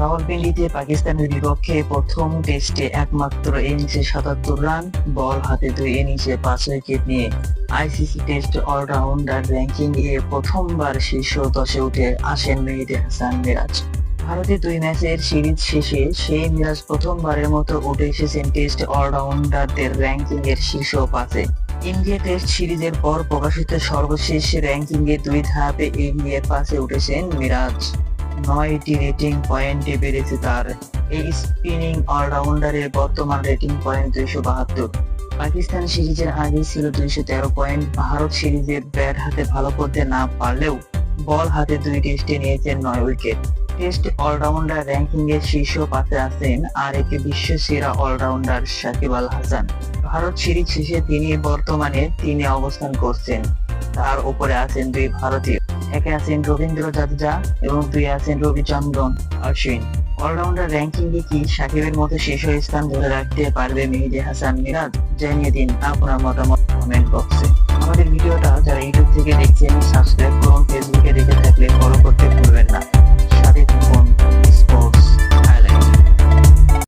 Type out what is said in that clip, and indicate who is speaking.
Speaker 1: রাওয়ালপিন্ডিতে পাকিস্তানের বিপক্ষে প্রথম টেস্টে একমাত্র ইনিংসে ৭৭ রান, বল হাতে ২ ইনিংসে ৫ উইকেট নিয়ে আইসিসি টেস্ট অলরাউন্ডার র্যাঙ্কিং এ প্রথমবার শীর্ষ ১০-এ উঠে আসেন মেহেদী হাসান মিরাজ। ভারতের ২ ম্যাচের সিরিজ শেষে সেই মিরাজ প্রথমবারের মতো উঠে এসেছেন টেস্ট অলরাউন্ডারদের র্যাঙ্কিং এর শীর্ষ ৫-এ। ইন্ডিয়া টেস্ট সিরিজের পর প্রকাশিত সর্বশেষ র্যাঙ্কিং এ ২ ধাপে এগিয়ে ৫-এ উঠেছেন মিরাজ। ৯টি রেটিং পয়েন্টে বেড়েছে তার। এই স্পিনিং অলরাউন্ডারের বর্তমান রেটিং পয়েন্ট ২৭২। পাকিস্তান সিরিজের আগে ছিল ২১৩ পয়েন্ট। ভারত সিরিজে ব্যাট হাতে ভালো করতে না পারলেও বল হাতে ২ টেস্টে নিয়েছেন ৯ উইকেট। টেস্ট অলরাউন্ডার র্যাঙ্কিং এর শীর্ষ ৫-এ আছেন আরেক বিশ্ব সেরা অলরাউন্ডার সাকিব আল হাসান। ভারত সিরিজ শেষে তিনি বর্তমানে ৩-এ অবস্থান করছেন। তার উপরে আছেন ২ ভারতীয়, ১-এ আছেন রবীন্দ্র জাদেজা এবং 2-এ আছেন রবিচন্দ্রন অশ্বিন। অলরাউন্ডার র্যাঙ্কিং এ কি সাকিবের মতো শীর্ষ স্থান ধরে রাখতে পারবে মেহেদী হাসান মিরাজ? জানিয়ে দিন আপনার মতামত কমেন্ট বক্সে।